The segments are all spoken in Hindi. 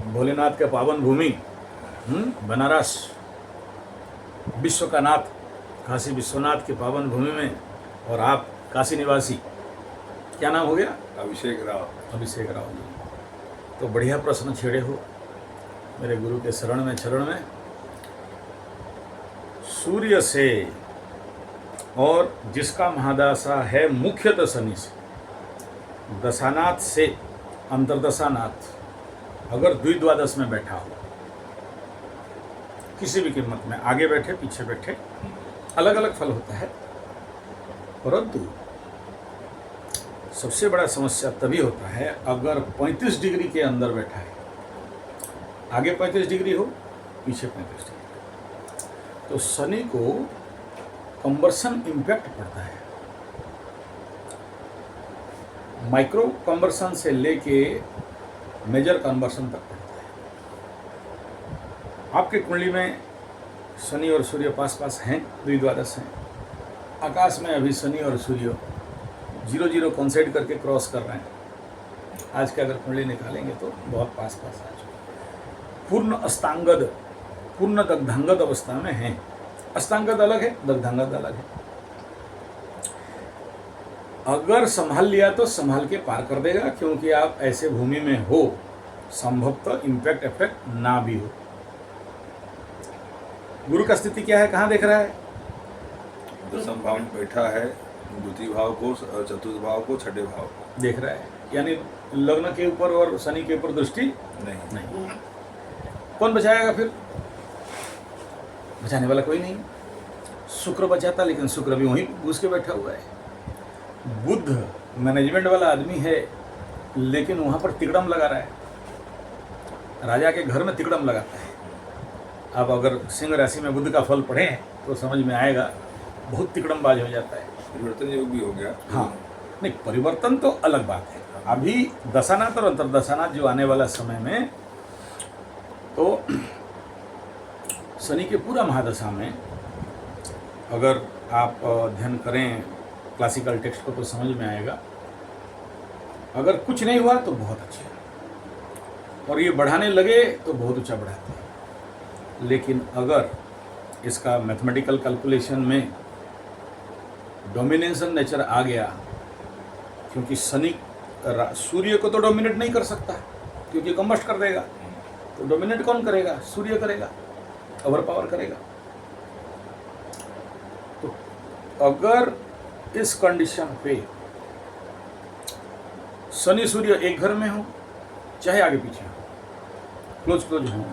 भोलेनाथ के पावन भूमि बनारस, विश्व का नाथ काशी विश्वनाथ के पावन भूमि में, और आप काशी निवासी, क्या नाम हो गया? अभिषेक राव। अभिषेक राव जी। तो बढ़िया प्रश्न छेड़े हो मेरे गुरु के शरण में, चरण में। सूर्य से, और जिसका महादशा है मुख्यतः शनि से, दशानाथ से अंतर्दशानाथ अगर द्विद्वादश में बैठा हो, किसी भी कीमत में, आगे बैठे पीछे बैठे, अलग अलग फल होता है, परंतु सबसे बड़ा समस्या तभी होता है अगर 35 डिग्री के अंदर बैठा है, आगे 35 डिग्री हो पीछे 35 डिग्री, तो शनि को कन्वर्सन इम्पैक्ट पड़ता है। माइक्रो कन्वर्सन से लेके मेजर कन्वर्सन तक पड़ता है। आपके कुंडली में शनि और सूर्य पास पास हैं, द्विद्वादश हैं, आकाश में अभी शनि और सूर्य 0-0 कॉन्साइड करके क्रॉस कर रहे हैं। आज के अगर कुंडली निकालेंगे तो बहुत पास पास आ चुके, पूर्ण अस्तांगद, पूर्ण दग्धांगद अवस्था में हैं। अस्तांगद अलग है, दग्धांगद अलग है। अगर संभाल लिया तो संभाल के पार कर देगा, क्योंकि आप ऐसे भूमि में हो, संभवतः इम्पैक्ट इफेक्ट ना भी हो। गुरु का स्थिति क्या है, कहाँ देख रहा है? दसम भाव में बैठा है, द्वितीय भाव को, चतुर्थ भाव को, छठे भाव को देख रहा है, यानी लग्न के ऊपर और शनि के ऊपर दृष्टि नहीं। कौन बचाएगा फिर? बचाने वाला कोई नहीं। शुक्र बचाता, लेकिन शुक्र भी वहीं घुस के बैठा हुआ है। बुध मैनेजमेंट वाला आदमी है, लेकिन वहाँ पर तिकड़म लगा रहा है। राजा के घर में तिकड़म लगाता है। अब अगर सिंह राशि में बुध का फल पढ़ें तो समझ में आएगा, बहुत तिकड़मबाज हो जाता है। परिवर्तन योग भी हो गया। हाँ, नहीं, परिवर्तन तो अलग बात है। अभी दशानाथ और अंतर्दशानाथ जो आने वाला समय में, तो शनि के पूरा महादशा में अगर आप अध्ययन करें क्लासिकल टेक्स्ट को तो समझ में आएगा। अगर कुछ नहीं हुआ तो बहुत अच्छा, और ये बढ़ाने लगे तो बहुत ऊंचा बढ़ाते हैं। लेकिन अगर इसका मैथमेटिकल कैलकुलेशन में डोमिनेशन नेचर आ गया, क्योंकि शनि सूर्य को तो डोमिनेट नहीं कर सकता, क्योंकि कंबस्ट कर देगा, तो डोमिनेट कौन करेगा? सूर्य करेगा, ओवर पावर करेगा। तो अगर इस कंडीशन पे शनि सूर्य एक घर में हो, चाहे आगे पीछे हो, क्लोज हो,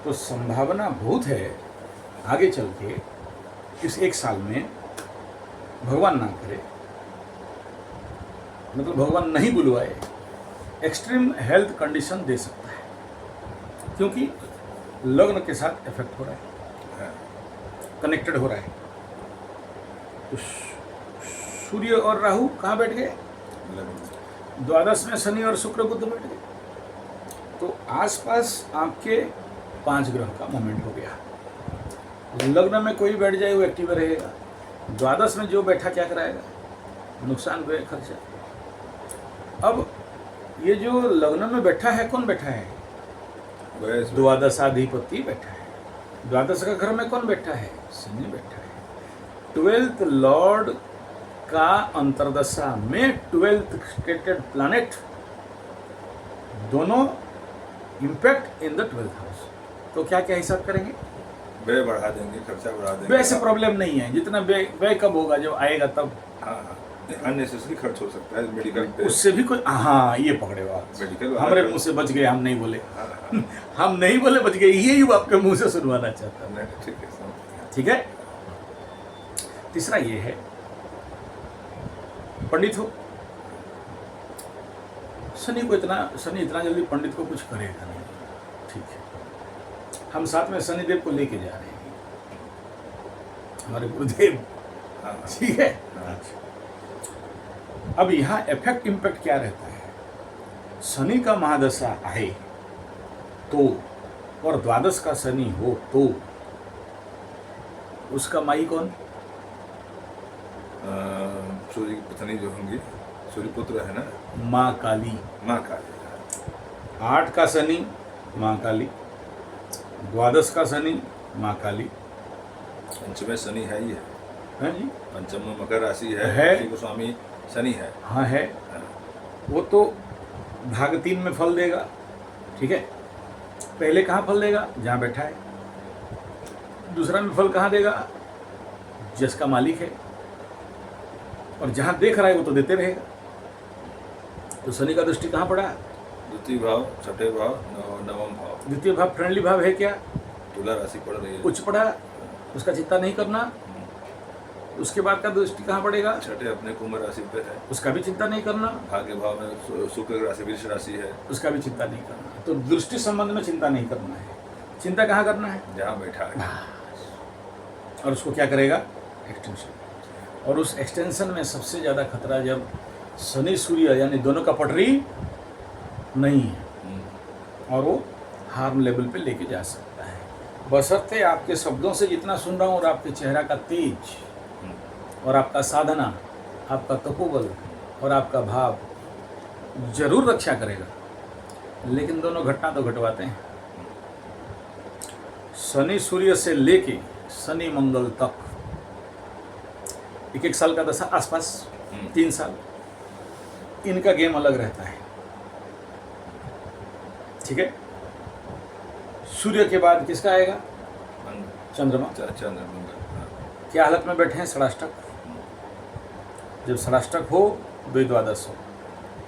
तो संभावना बहुत है आगे चल के इस एक साल में, भगवान ना करे, मतलब भगवान नहीं बुलवाए, एक्सट्रीम हेल्थ कंडीशन दे सकता है, क्योंकि लग्न के साथ इफेक्ट हो रहा है, कनेक्टेड हो रहा है। तो सूर्य और राहु कहाँ बैठ गए? द्वादश में शनि और शुक्र बुध बैठ गए। तो आसपास आपके 5 ग्रह का मोमेंट हो गया। लग्न में कोई बैठ जाए वो एक्टिव रहेगा, द्वादश में जो बैठा क्या कराएगा? नुकसान, व्यय, खर्चा। अब ये जो लग्न में बैठा है, कौन बैठा है? द्वादशाधिपति बैठा है। द्वादश का घर में कौन बैठा है? शनि बैठा है। 12th लॉर्ड का अंतर्दशा में 12th स्टेटेड प्लैनेट, दोनों impact in the 12th house. तो क्या क्या हिसाब करेंगे? व्यय बढ़ा देंगे, खर्चा बढ़ा देंगे। व्यय से प्रॉब्लम नहीं है, जितना व्यय कब होगा? जब आएगा तब। हाँ, अननेसेसरी खर्च हो सकता है मेडिकल पे। उससे भी कोई, हाँ, ये पकड़े हो आप। मेडिकल हमारे मुंह से बच गए, हम नहीं बोले। हम नहीं बोले, बच गए, यही आपके मुंह से सुनवाना चाहता हूँ। ठीक है, ठीक है। तीसरा ये है, पंडित हो, शनि इतना जल्दी पंडित को कुछ करेगा नहीं। ठीक है, हम साथ में शनिदेव को लेके जा रहे हैं, हमारे गुरुदेव। ठीक है। अब यहाँ इफेक्ट इम्पैक्ट क्या रहता है? शनि का महादशा आए तो, और द्वादश का शनि हो तो, उसका माई कौन? सूर्य की पत्नी जो होंगी, सूर्य पुत्र है ना, माँ काली। माँ काली। 8 का शनि माँ काली, द्वादश का शनि माँ काली। पंचम में शनि है ही है जी, पंचम में मकर राशि है, है। राशि को स्वामी शनि है। हाँ है। हाँ, वो तो भाग 3 में फल देगा, ठीक है। पहले कहाँ फल देगा? जहाँ बैठा है। दूसरा में फल कहाँ देगा? जिसका मालिक है। और जहाँ देख रहा है वो तो देते रहेगा। तो शनि का दृष्टि कहाँ पड़ा? द्वितीय भाव, छठे भाव, नवम भाव। द्वितीय भाव फ्रेंडली भाव है क्या? तुला राशि पड़ रही है। उच्च पड़ा, उसका चिंता नहीं करना। उसके बाद का दृष्टि कहाँ पड़ेगा? छठे अपने कुंभ राशि पे है, उसका भी चिंता नहीं करना। भाग्य भाव में शुक्र राशि वृष राशि है, उसका भी चिंता नहीं करना। तो दृष्टि संबंध में चिंता नहीं करना है। चिंता कहाँ करना है? जहाँ बैठा है। और उसको क्या करेगा? एक्सटेंशन। और उस एक्सटेंशन में सबसे ज़्यादा खतरा जब शनि सूर्य यानी दोनों का पटरी नहीं है और वो हार्म लेवल पे लेके जा सकता है। बशर्ते आपके शब्दों से जितना सुन रहा हूँ और आपके चेहरा का तेज और आपका साधना, आपका तपोबल और आपका भाव जरूर रक्षा करेगा। लेकिन दोनों घटना तो घटवाते हैं। शनि सूर्य से लेके शनि मंगल तक 1-1 साल का दशा आसपास 3 साल इनका गेम अलग रहता है, ठीक है। सूर्य के बाद किसका आएगा? चंद्रमा। चंद्र मंगल। क्या हालत में बैठे हैं? षडाष्टक। जब षडाष्टक हो द्वादश हो,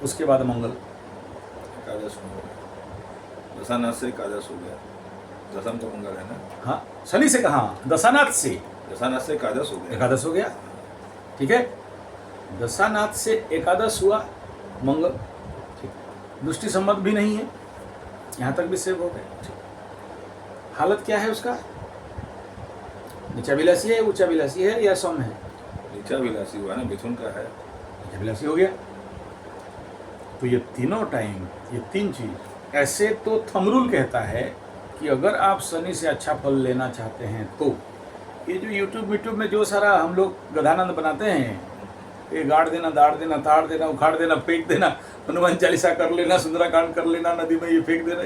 उसके बाद मंगल। एकादश हो गया, दशानाथ से एकादश हो गया, दशम तो मंगल है ना। हाँ, शनि से कहाँ? दशानाथ से। दशानाथ से एकादश हो गया। एकादश हो गया, ठीक है। दशानाथ से एकादश हुआ मंगल, ठीक। दृष्टि संबंध भी नहीं है, यहाँ तक भी सेव हो गए, ठीक। हालत क्या है उसका? नीचाभिलाषी है, उच्चाभिलाषी है या सौम्य है? नीचाभिलाषी हुआ ना, मिथुन का है। नीचाभिलाषी हो गया। तो ये तीनों टाइम, ये 3 चीज ऐसे तो थंब रूल कहता है कि अगर आप शनि से अच्छा फल लेना चाहते हैं तो ये जो यूट्यूब में जो सारा हम लोग गधानंद बनाते हैं, ये गाड़ देना, दाड़ देना, ताड़ देना, उखाड़ देना, फेंक देना, हनुमान चालीसा कर लेना, सुंदराकांड कर लेना, नदी में ये फेंक देना,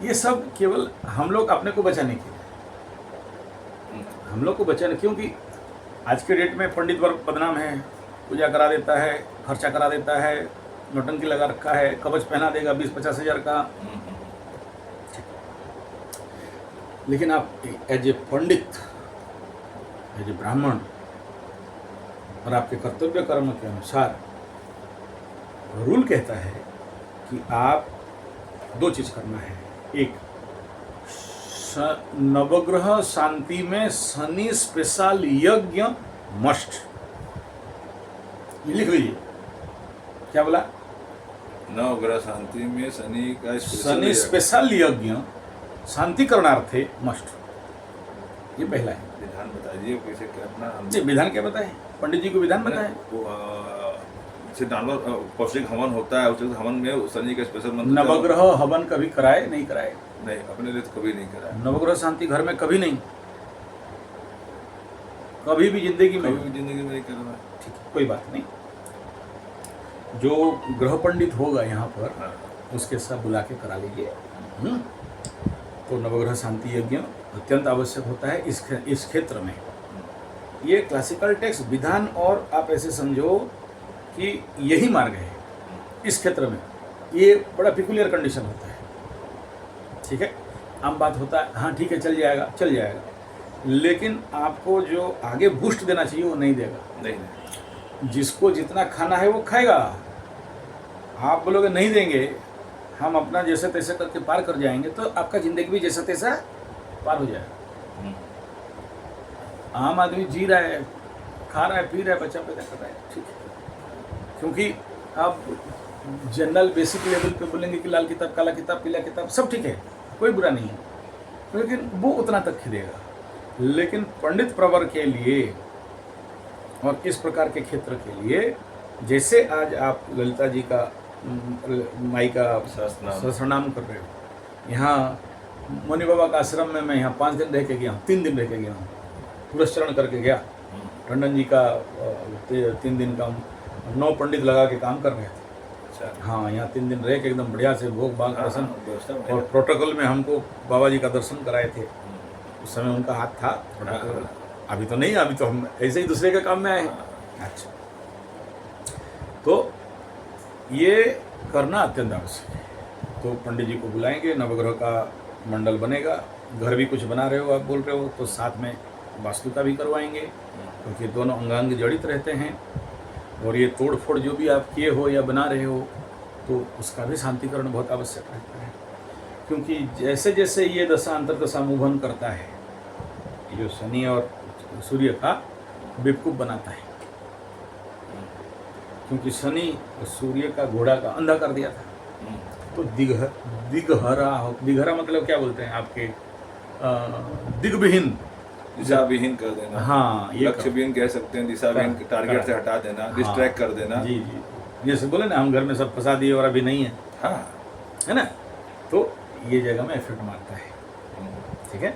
ये सब केवल हम लोग अपने को बचाने के लिए, हम लोग को बचाने। क्योंकि आज के डेट में पंडित वर्ग बदनाम है, पूजा करा देता है, खर्चा करा देता है, नौटंकी लगा रखा है, कवच पहना देगा 20-50 हज़ार का। लेकिन आप as a Pandit, as a ब्राह्मण और आपके कर्तव्य कर्म के अनुसार रूल कहता है कि आप 2 चीज करना है। एक, नवग्रह शांति में शनि स्पेशल यज्ञ मस्ट। ये लिख लीजिए। क्या बोला? नवग्रह शांति में शनि का शनि स्पेशल यज्ञ शांति करणार्थे मस्ट। ये पहला है। विधान बताइए कैसे करना। नहीं, विधान क्या बताएं? पंडित जी को विधान बताएं। जैसे जानवर पौष्टिक हवन होता है, उस हवन में शनि का स्पेशल मंत्र। नवग्रह हवन कभी कराए? नहीं कराए। नहीं, अपने लिए तो कभी नहीं करा। नवग्रह शांति घर में कभी नहीं, कभी भी जिंदगी में नहीं करना। ठीक है, कोई बात नहीं। जो ग्रह पंडित होगा यहाँ पर, हाँ। उसके साथ बुला के करा लीजिए। तो नवग्रह शांति यज्ञ अत्यंत आवश्यक होता है इस क्षेत्र में। ये क्लासिकल टेक्स्ट विधान, और आप ऐसे समझो कि यही मार्ग है इस क्षेत्र में। ये बड़ा पिकुलियर कंडीशन होता है, ठीक है। आम बात होता है, हाँ ठीक है, चल जाएगा, लेकिन आपको जो आगे बूस्ट देना चाहिए वो नहीं देगा। नहीं, जिसको जितना खाना है वो खाएगा। आप बोलोगे नहीं देंगे, हम अपना जैसे तैसे करके पार कर जाएंगे, तो आपका जिंदगी भी जैसा तैसा पार हो जाएगा। आम आदमी जी रहा है, खा रहा है, पी रहा है, बच्चा पैदा कर रहा है, ठीक है। क्योंकि आप जनरल बेसिक लेवल पे बोलेंगे कि लाल किताब, काला किताब, पीला किताब, सब ठीक है, कोई बुरा नहीं है, लेकिन वो उतना तक खिलेगा। लेकिन पंडित प्रवर के लिए और इस प्रकार के क्षेत्र के लिए, जैसे आज आप ललिता जी का माई का सहस्रनाम कर रहे हो, यहाँ मुनि बाबा का आश्रम में मैं यहाँ 5 दिन रह के गया हूँ, 3 दिन रह के गया हूँ, पुरस्चरण करके गया। टंडन जी का 3 दिन का 9 पंडित लगा के काम कर रहे थे। अच्छा। हाँ, यहाँ 3 दिन रह के एकदम बढ़िया से भोग भाग हाँ, प्रसन्न। व्यवस्था और बढ़िया। प्रोटोकॉल में हमको बाबा जी का दर्शन कराए थे। उस समय उनका हाथ था प्रोटोकॉल। हाँ। अभी तो नहीं, अभी तो हम ऐसे ही दूसरे के काम में आए हैं। हाँ। अच्छा, तो ये करना अत्यंत आवश्यक है। तो पंडित जी को बुलाएंगे, नवग्रह का मंडल बनेगा। घर भी कुछ बना रहे हो आप बोल रहे हो, तो साथ में वास्तु का भी करवाएंगे, क्योंकि दोनों अंगांग जड़ित रहते हैं। और ये तोड़ फोड़ जो भी आप किए हो या बना रहे हो, तो उसका भी शांतिकरण बहुत आवश्यक रहता है। क्योंकि जैसे जैसे ये दशा अंतर्दशा मूवन करता है, जो शनि और सूर्य का बेवकूफ़ बनाता है। क्योंकि शनि सूर्य का घोड़ा का अंधा कर दिया था, तो दिघहरा मतलब क्या बोलते हैं आपके, दिग्विहीन, दिशा विहीन कर देना। हाँ, ये लक्ष्य विहीन कह सकते हैं, दिशा विहीन टारगेट से हटा देना, डिस्ट्रैक्ट कर देना। जी जी, जैसे बोले ना हम घर में सब फंसा दिए और अभी नहीं है, हाँ, है ना, तो ये जगह में इफेक्ट मारता है। ठीक है,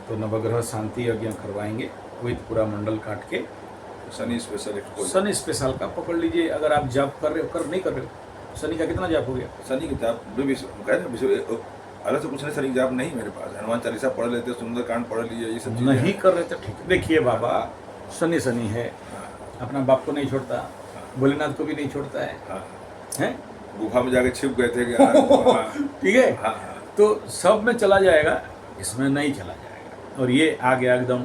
तो नवग्रह शांति यज्ञ करवाएंगे, विद पूरा मंडल काट के। Shani special expose. Shani special का पकड़ लीजिए। अगर आप जाप कर रहे हो, कर नहीं कर रहे हो, शनि का कितना जाप हो गया? शनि की जाप अलग से कुछ नहीं, शनि की जाप नहीं मेरे पास। हनुमान चालीसा पढ़ लेते, सुंदरकांड पढ़ लिए, ये सब चीजें नहीं हैं। कर रहे थे, ठीक है। देखिए बाबा, शनि शनि है, अपना बाप को नहीं छोड़ता, भोलेनाथ को भी नहीं छोड़ता है, हाँ, हैं? गुफा में जाके छिप गए थे कि हाँ, ठीक है, हाँ, हाँ। तो सब में चला जाएगा, इसमें नहीं चला जाएगा। और ये आ गया एकदम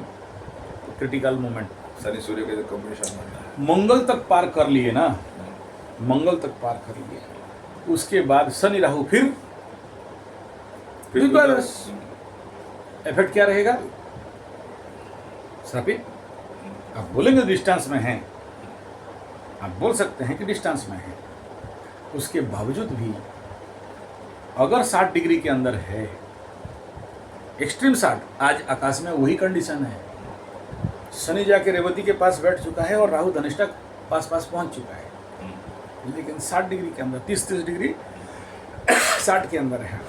क्रिटिकल मोमेंट। शनि सूर्य के कॉम्बिनेशन बनता है। मंगल तक पार कर लिए ना, मंगल तक पार कर लिए, उसके बाद शनि राहु फिर इफेक्ट क्या रहेगा? श्रापित। आप बोलेंगे डिस्टेंस में हैं, आप बोल सकते हैं कि डिस्टेंस में है, उसके बावजूद भी अगर 60 डिग्री के अंदर है, एक्सट्रीम 60, आज आकाश में वही कंडीशन है। शनि जाके रेवती के पास बैठ चुका है और राहु धनिष्ठा पास पहुंच चुका है, लेकिन 60 डिग्री के अंदर, 30 डिग्री 60 के अंदर है।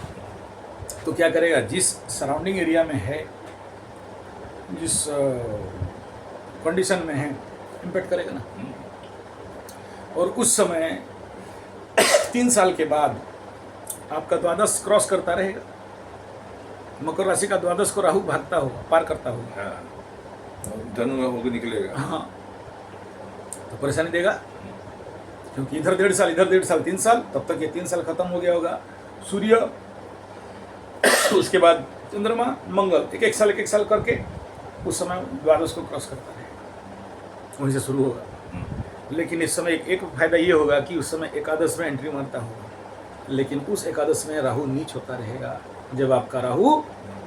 तो क्या करेगा? जिस सराउंडिंग एरिया में है, जिस कंडीशन में है, इम्पैक्ट करेगा ना। और उस समय 3 साल के बाद आपका द्वादश क्रॉस करता रहेगा। मकर राशि का द्वादश को राहु भागता होगा, पार करता होगा। हाँ, धनु में होकर निकलेगा। हाँ, तो परेशानी देगा, क्योंकि इधर 1.5 साल, इधर 1.5 साल, 3 साल, तब तक ये 3 साल खत्म हो गया होगा। सूर्य, उसके बाद चंद्रमा, मंगल, एक एक साल करके उस समय द्वादश को क्रॉस करता रहेगा, वहीं से शुरू होगा। लेकिन इस समय एक फायदा ये होगा कि उस समय एकादश में एंट्री मारता होगा, लेकिन उस एकादश में राहु नीच होता रहेगा, जब आपका राहु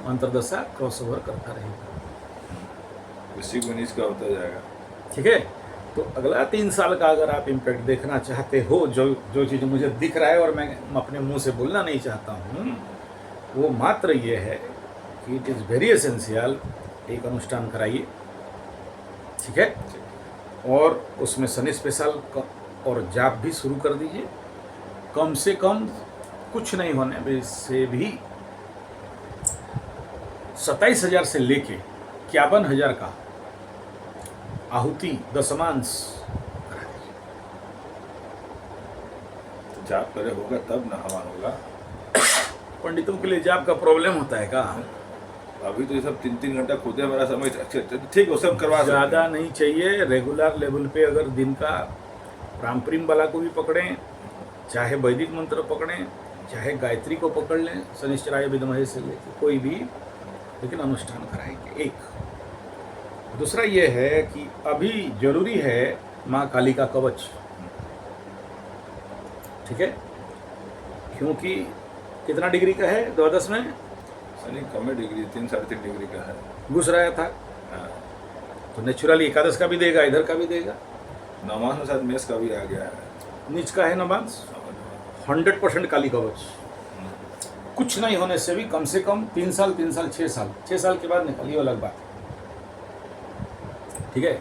अंतर्दशा क्रॉस ओवर करता रहेगा। इसी को नीच का होता जाएगा। ठीक है, तो अगला 3 साल का अगर आप इम्पैक्ट देखना चाहते हो, जो चीज़ मुझे दिख रहा है और मैं अपने मुंह से बोलना नहीं चाहता हूँ, वो मात्र ये है कि इट इज़ वेरी एसेंशियल, एक अनुष्ठान कराइए। ठीक है, और उसमें शनि स्पेशल और जाप भी शुरू कर दीजिए। कम से कम कुछ नहीं होने से भी 27,000 से लेके 51,000 का आहुति दशमांश करा दीजिए। तो जाप करे होगा तब ना हवन होगा। पंडितों के लिए जाप का प्रॉब्लम होता है का? अभी तो ये सब 3-3 घंटा खुदे मेरा समय, अच्छा ठीक है, वो सब करवा सकते हैं। ज़्यादा नहीं चाहिए। रेगुलर लेवल पे अगर दिन का रामप्रीम वाला को भी पकड़ें, चाहे वैदिक मंत्र पकड़ें, चाहे गायत्री को पकड़ लें, शनिश्चराय विद्महे से लेकर कोई भी, लेकिन अनुष्ठान कराएंगे। एक दूसरा ये है कि अभी जरूरी है माँ काली का कवच। ठीक है, क्योंकि कितना डिग्री का है द्वादश में? शनि कम है डिग्री, 3-3.5 डिग्री का है। घुस रहा था, हाँ, तो नेचुरली एकादश का भी देगा, इधर का भी देगा। नवमास में शायद मेष का भी आ गया है। नीच का है नवांश। 100% काली कवच। कुछ नहीं होने से भी कम से कम 3 साल, 6 साल के बाद निकलिए, अलग बात है। ठीक है,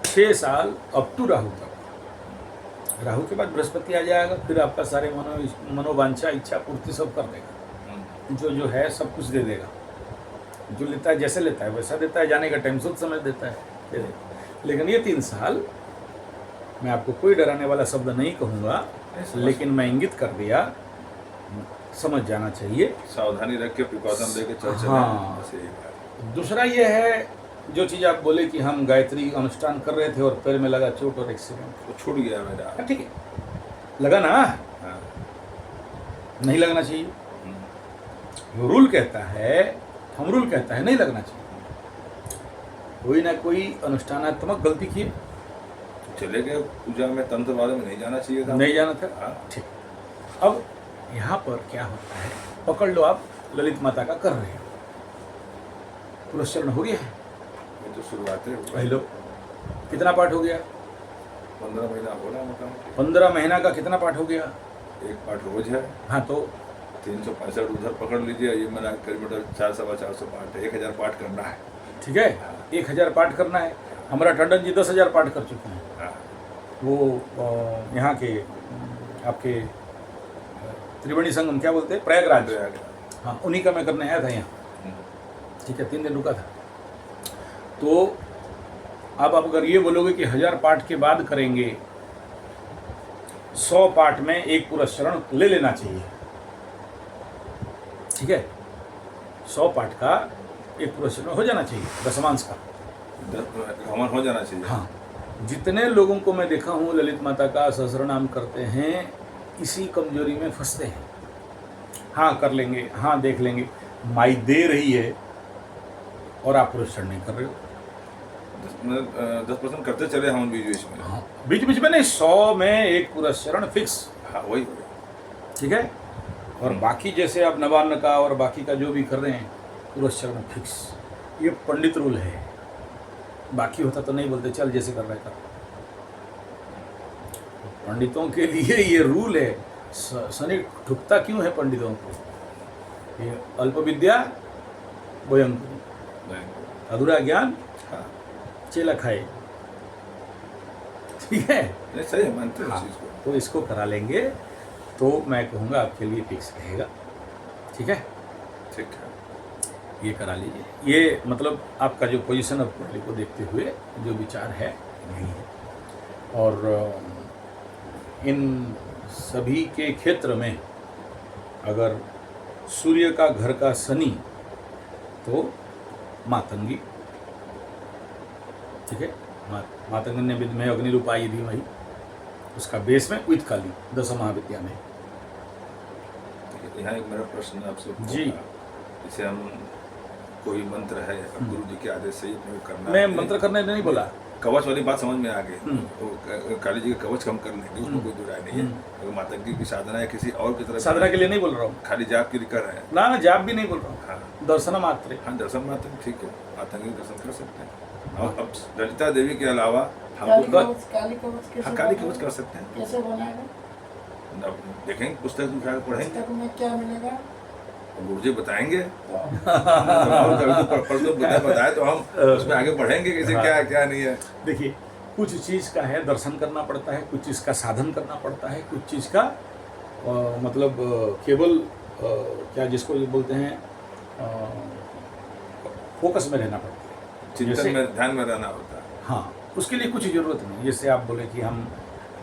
6 साल अप टू राहु तक। राहु के बाद बृहस्पति आ जाएगा, फिर आपका सारे मनोवांछा, इच्छा पूर्ति सब कर देगा। जो है सब कुछ दे देगा। जो लेता है, जैसे लेता है वैसा देता है, जाने का टाइम शुद्ध समय देता है, दे देगा। लेकिन ये 3 साल मैं आपको कोई डराने वाला शब्द नहीं कहूँगा, लेकिन मैं इंगित कर दिया, समझ जाना चाहिए। सावधानी रख के प्रिकॉशन लेके चल चले। हाँ। बस यही बात। दूसरा ये है, जो चीज़ आप बोले कि हम गायत्री अनुष्ठान कर रहे थे और पैर में लगा चोट और एक्सीडेंट। वो छूट गया मेरा। ठीक है, लगा ना, हाँ। नहीं लगना चाहिए। हम्म। रूल कहता है, हम रूल कहता है नहीं लगना चाहिए। कोई ना कोई अनुष्ठानात्मक गलती किए, चले गए पूजा में, तंत्र वाले में नहीं जाना चाहिए था। नहीं जाना था। हाँ। ठीक, अब यहाँ पर क्या होता है, पकड़ लो आप ललित माता का कर रहे हो, पुरस्चरण हो गया है, ये तो शुरुआत है। पहले कितना पाठ हो गया? 15 महीना हो रहा है मोटामोटी। 15 महीना का कितना पाठ हो गया? एक पाठ रोज है। हाँ, तो 365 उधर पकड़ लीजिए, ये मेरा किलोमीटर 400-450 पाठ है, 1000 पाठ करना है। ठीक है, 1000 पाठ करना है। हमारा टंडन जी 10,000 पाठ कर चुके हैं। हाँ। वो यहाँ के आपके त्रिवेणी संगम क्या बोलते हैं, प्रयागराज। हाँ, उन्हीं का मैं करने आया था यहाँ। ठीक है, 3 दिन रुका था। तो अब आप अगर ये बोलोगे कि 1000 पाठ के बाद करेंगे, 100 पाठ में एक पुरस्चरण ले लेना चाहिए। ठीक है, 100 पाठ का एक पुरस्चरण हो जाना चाहिए, दशमांश का। हवन हो जाना चाहिए। हाँ, जितने लोगों को मैं देखा हूँ ललित माता का सहस्रनाम करते हैं, इसी कमजोरी में फंसते हैं। हाँ कर लेंगे, हाँ देख लेंगे, माई दे रही है और आप पुरस्चरण नहीं कर रहे हो। 10% करते चले हम बीच बीच में। हाँ, बीच बीच में नहीं, 100 में एक पुरस्चरण फिक्स। हाँ, वही। ठीक है, और बाकी जैसे आप नवान्न का और बाकी का जो भी कर रहे हैं, पुरस्चरण फिक्स। ये पंडित रूल है, बाकी होता तो नहीं बोलते चल जैसे कर रहे कर। पंडितों के लिए ये रूल है। शनि ठुकता क्यों है पंडितों को? ये अल्प विद्या भयंकर, अधूरा ज्ञान हाँ। चेला खाए। ठीक है, नहीं, सही है, मानते हैं हाँ, इस चीज़ को। तो इसको करा लेंगे तो मैं कहूँगा आपके लिए फिक्स रहेगा। ठीक है, ठीक है। ये करा लीजिए। ये मतलब आपका जो पोजीशन ऑफ कुंडली को देखते हुए जो विचार है यही है। और इन सभी के क्षेत्र में अगर सूर्य का घर का शनि तो मातंगी। ठीक है, मातंगी ने विद्महे अग्निरूपाई धीमहि, उसका बेस में विद काली 10 महाविद्या में। यहाँ एक मेरा प्रश्न आपसे जी। जैसे हम कोई मंत्र है, गुरु जी के आदेश से ही प्रयोग करना मैं है। मंत्र करने नहीं बोला, कवच वाली बात समझ में आ गई। तो काली जी का कवच हम कर लेंगे, उसमें कोई दुराय नहीं है। अगर मातंगी की साधना है किसी और की तरफ, साधना के लिए नहीं बोल रहा हूँ, खाली जाप के लिए कर रहे हैं। ना ना जाप भी नहीं बोल रहा हूँ, हाँ, दर्शन मात्र। हाँ, दर्शन मात्र ठीक है, मातंगी दर्शन कर सकते हैं। और अब ललिता देवी के अलावा हमको काली कवच कैसे हाँ, काली कवच कर सकते हैं। कैसे बनाएगा? अब देखेंगे, पुस्तक उठा के पढ़ेंगे, पुस्तक में क्या मिलेगा? गुरु जी बताएंगे। तो बताए तो हम उसमें आगे बढ़ेंगे कैसे, क्या क्या नहीं है। देखिए, कुछ चीज़ का है दर्शन करना पड़ता है, कुछ चीज़ का साधन करना पड़ता है, कुछ चीज़ का मतलब केवल क्या जिसको ये बोलते हैं फोकस में रहना पड़ता है, चिंतन में, ध्यान में रहना होता है। हाँ, उसके लिए कुछ ज़रूरत नहीं। जैसे आप बोले कि हम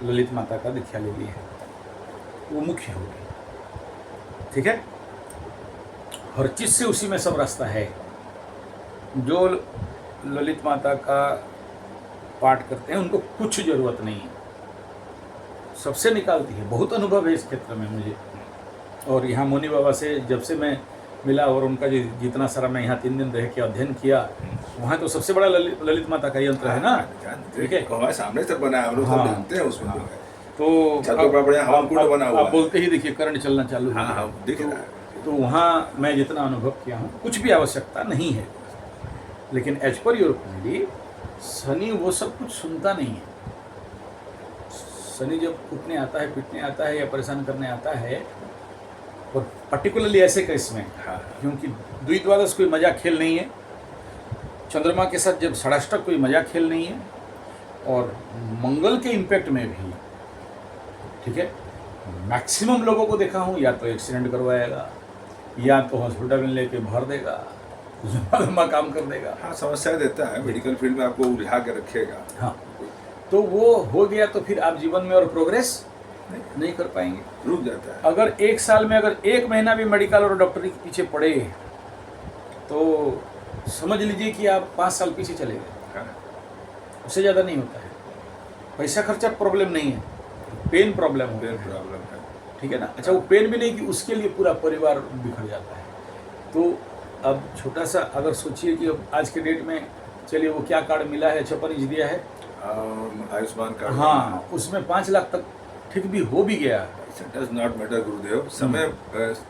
ललित माता का दीक्षा ले लिए हैं, वो मुख्य हो गई। ठीक है, हर चीज़ से उसी में सब रास्ता है। जो ललित माता का पाठ करते हैं उनको कुछ ज़रूरत नहीं है, सबसे निकालती है। बहुत अनुभव है इस क्षेत्र में मुझे। और यहाँ मोनी बाबा से जब से मैं मिला और उनका जो जितना सारा मैं यहाँ 3 दिन रह के अध्ययन किया, वहाँ तो सबसे बड़ा ललित माता का यंत्र है ना। ठीक है, हमारे सामने से बना है, हम लोग सब जानते हैं उसमें। तो बना हुआ आप बोलते ही देखिए करंट चलना चालू हो हाँ, दिख रहा है। तो वहाँ मैं जितना अनुभव किया हूँ, कुछ भी आवश्यकता नहीं है। लेकिन एज पर योर कुंडली शनि वो सब कुछ सुनता नहीं है। शनि जब कूटने आता है, पीटने आता है या परेशान करने आता है, और पर्टिकुलरली ऐसे केस में, क्योंकि द्विद्वादश कोई मजाक खेल नहीं है, चंद्रमा के साथ जब षडाष्टक कोई मजाक खेल नहीं है, और मंगल के इम्पैक्ट में भी, ठीक है, मैक्सिमम लोगों को देखा हूँ या तो एक्सीडेंट करवाएगा या तो हॉस्पिटल में लेके भर देगा, लंबा काम कर देगा। हाँ, समस्या देता है, मेडिकल फील्ड में आपको उलझा के रखेगा। हाँ, तो वो हो गया तो फिर आप जीवन में और प्रोग्रेस नहीं कर पाएंगे। रुक जाता है। अगर एक साल में अगर 1 महीना भी मेडिकल और डॉक्टरी के पीछे पड़े तो समझ लीजिए कि आप 5 साल पीछे चले गए। हाँ। उससे ज़्यादा नहीं होता है। पैसा खर्चा प्रॉब्लम नहीं है, पेन प्रॉब्लम होता पेन है। प्रॉब्लम है। ठीक है ना। अच्छा, वो पेन भी नहीं कि उसके लिए पूरा परिवार बिखर जाता है। तो अब छोटा सा अगर सोचिए कि अब आज के डेट में चलिए वो क्या कार्ड मिला है, 56 इंच दिया है, आयुष्मान कार्ड। हाँ, उसमें 5 लाख तक ठीक भी हो भी गया। डज नॉट मैटर गुरुदेव, समय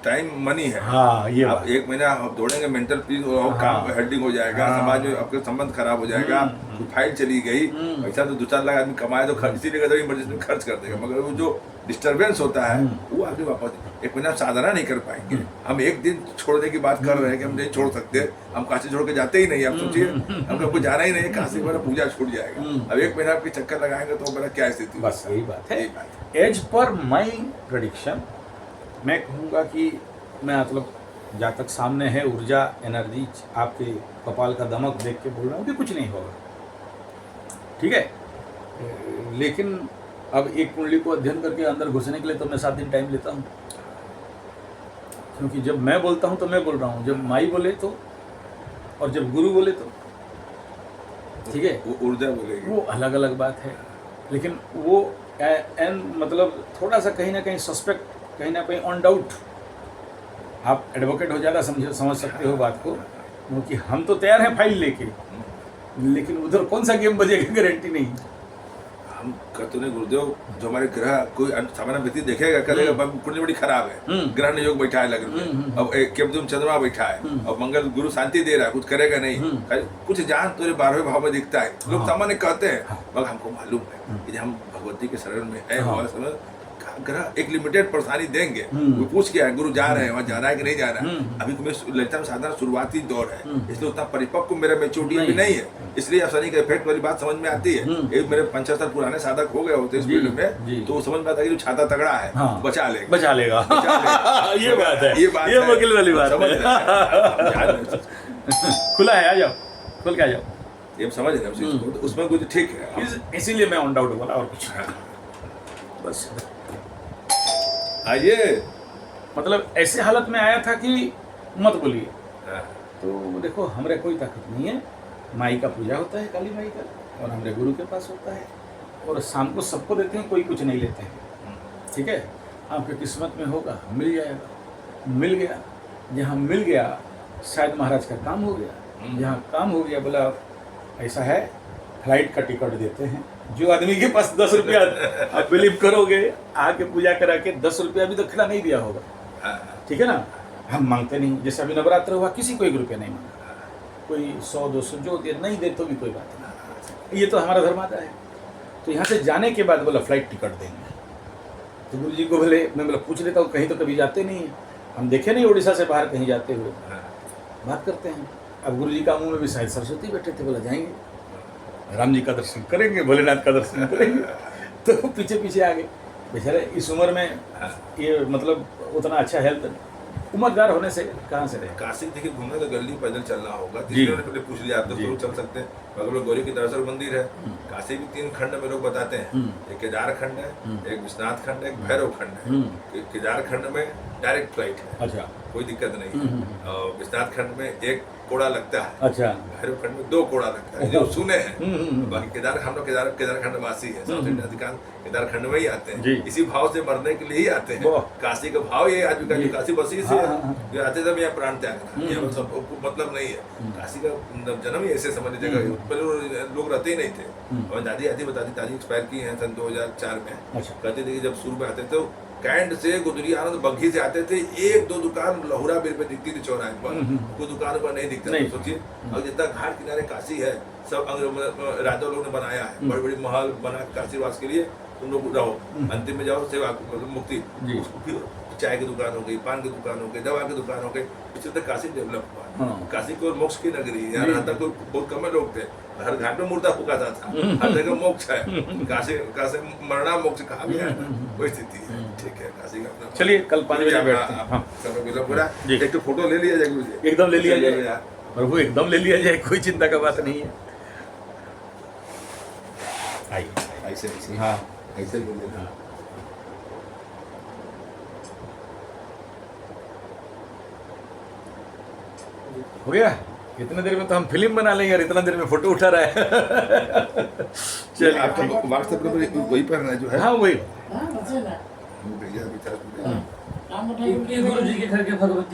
टाइम मनी है। हाँ, ये आप बात। 1 महीना आप दौड़ेंगे, मेंटल पीस और हाँ। काम हेडिंग हो जाएगा, हाँ। समाज में आपके संबंध खराब हो जाएगा, कोई फाइल चली गई, पैसा तो 2-4 लाख आदमी कमाए तो खर्च इसीलिए तो इमरजेंसी में खर्च कर देगा, मगर वो जो डिस्टर्बेंस होता है वो आदमी वापस 1 महीना साधना नहीं कर पाएंगे। हम एक दिन छोड़ने की बात कर रहे हैं कि हम नहीं छोड़ सकते, हम काशी छोड़ के जाते ही नहीं। आप सोचिए हम कभी जाना ही नहीं, काशी में पूजा छूट जाएगा। अब 1 महीना आपके चक्कर लगाएंगे तो मेरा क्या स्थिति। बस यही बात है। यही बात है। एज पर माई प्रेडिक्शन मैं कहूँगा कि मैं मतलब जहाँ तक सामने है ऊर्जा एनर्जी आपके कपाल का दमक देख के बोल रहा हूँ कि कुछ नहीं होगा। ठीक है। लेकिन अब एक कुंडली को अध्ययन करके अंदर घुसने के लिए तो मैं 7 दिन टाइम लेता हूँ, क्योंकि जब मैं बोलता हूँ तो मैं बोल रहा हूँ, जब माई बोले तो और जब गुरु बोले तो ठीक है वो ऊर्जा बोलेगी, वो अलग अलग बात है। लेकिन वो मतलब थोड़ा सा कहीं ना कहीं सस्पेक्ट, कहीं ना कहीं ऑन डाउट। आप एडवोकेट हो ज़्यादा समझ सकते हो बात को, क्योंकि हम तो तैयार हैं फाइल लेके, लेकिन उधर कौन सा गेम बजेगा गारंटी नहीं। हम कहते नहीं गुरुदेव, जो हमारे ग्रह कोई सामान्य व्यक्ति देखेगा करेगा कुंडली बड़ी खराब है, ग्रह योग बैठा है लग्न में, अब केतु चंद्रमा बैठा है, अब मंगल गुरु शांति दे रहा है, कुछ करेगा नहीं, कुछ जान तो 12वें भाव में दिखता है। लोग सामान्य कहते हैं, मगर हमको मालूम है कि हम भगवती के शरण में है, हमारे समय ग्रह एक लिमिटेड परेशानी देंगे। वो पूछ के गुरु जा रहे हैं, वहाँ जाना है कि नहीं जाना है। अभी ललिता में साधारण शुरुआती दौर है, इसलिए उतना परिपक्व मेरा मेच्योरिटी अभी नहीं है, इसलिए अब शनि का इफेक्ट वाली बात समझ में आती है। एक मेरे 5-6 साल पुराने साधक हो गए होते इस फील्ड में, तो समझ में आता है कि जो छाता तगड़ा है बचा लेगा, बचा लेगा। ये बात है, ये वकील वाली बात है। खुला है, आ जाओ, खुल के आ जाओ, ये समझ रहे हैं उसको, तो उसमें कुछ ठीक है। इसीलिए मैं ऑन डाउट बोला और कुछ बस। आइए, मतलब ऐसे हालत में आया था कि मत बोलिए। तो देखो हमारे कोई ताकत नहीं है, माई का पूजा होता है, काली माई का, और हमारे गुरु के पास होता है, और शाम को सबको देते हैं, कोई कुछ नहीं लेते हैं। ठीक है, आपकी किस्मत में होगा, मिल जाएगा। मिल गया, जहाँ मिल गया शायद महाराज का काम हो गया, जहाँ काम हो गया बोला ऐसा है, फ्लाइट का टिकट देते हैं। जो आदमी के पास 10 रुपया, आप बिलीव करोगे, आके पूजा करा के 10 रुपया भी तो खिला नहीं दिया होगा। ठीक है ना, हम मांगते नहीं। जैसे अभी नवरात्र हुआ, किसी को 1 रुपया नहीं मांगा, कोई 100-200 जो दे, नहीं दे तो भी कोई बात नहीं, ये तो हमारा धर्म आता है। तो यहाँ से जाने के बाद बोला फ्लाइट टिकट देंगे। तो गुरु जी को बोले, मैं बोला पूछ लेता हूँ, कहीं तो कभी जाते नहीं हैं, हम देखे नहीं उड़ीसा से बाहर कहीं जाते हुए, बात करते हैं। अब गुरु जी का मुँह में भी शायद सरस्वती बैठे थे, बोला जाएंगे राम जी का दर्शन करेंगे, भोलेनाथ का दर्शन करेंगे। तो पीछे पीछे आ गए बेचारे। इस उम्र में ये मतलब उतना अच्छा हेल्थ, उम्रदार होने से कहाँ से रहे। काशी देखिए, घूमने तो गली पैदल चलना होगा, तीसरे ने पहले पूछ लिया, आप तो चल सकते हैं। बगल में गौरी की दरअसल मंदिर है। काशी भी 3 खंड में लोग बताते हैं, एक केदार खंड है, एक विश्वनाथ खंड है, एक भैरव खंड है। केदार खंड में डायरेक्ट फ्लाइट है, अच्छा, कोई दिक्कत नहीं है। और विश्वनाथ खंड में 1 कोड़ा लगता है, अच्छा, भैरव खंड में 2 कोड़ा लगता है, जो सुने हैं। बाकी केदार हम लोग केदार खंड वासी है, साउथ इंडिया अधिकांश केदार खंड में ही आते हैं, इसी भाव से मरने के लिए ही आते हैं। काशी का भाव ये आज का, जो काशी बसी से जो आते थे यहाँ प्राण त्यागना, ये सब मतलब नहीं है। काशी का जन्म ही ऐसे समझ जगह, पहले लोग रहते ही नहीं थे। और दादी आती बताती, दादी एक्सपायर की हैं सन 2004 में। कहते थे कि जब शुरू में आते थे तो कैंट से, गुदरी आनंद, बग्घी से आते थे, 1-2 दुकान लहुरा बिल पे दिखती थी चौराहे पर, कोई दुकान पर नहीं दिखता। सोचिए, और जितना घाट किनारे काशी है, सब राजा लोग ने बनाया है, बड़ी बड़ी महल बना काशीवास के लिए। तुम लोग रहो, अंतिम में जाओ, सेवा मुक्ति। फिर चाय की दुकान हो गई, पान की दुकान हो गई, दवा की दुकान हो गई, इससे तक काशी डेवलप हुआ। काशी को मोक्ष की नगरी है, यहाँ तक बहुत कम लोग थे, हर घाट में मुर्दा फुकाता था, हर जगह मोक्ष है। काशी मरना मोक्ष कहा गया है, वही स्थिति है। ठीक है, काशी का अपना। चलिए कल 5 बजे बैठते हैं। पूरा एक तो फोटो ले लिया जाए, एकदम ले लिया जाए प्रभु, एकदम ले लिया जाए, कोई चिंता का बात नहीं है। आइए, ऐसे हाँ, ऐसे बोले। हो गया। इतने देर में तो हम फिल्म बना लेंगे और इतना देर में फोटो उठा रहा है। चलिए आपका व्हाट्सएप पर वही पर है जो है। हाँ वही हाँ बचे ना भैया विचार नाम बताइए गुरु जी के घर के भगवती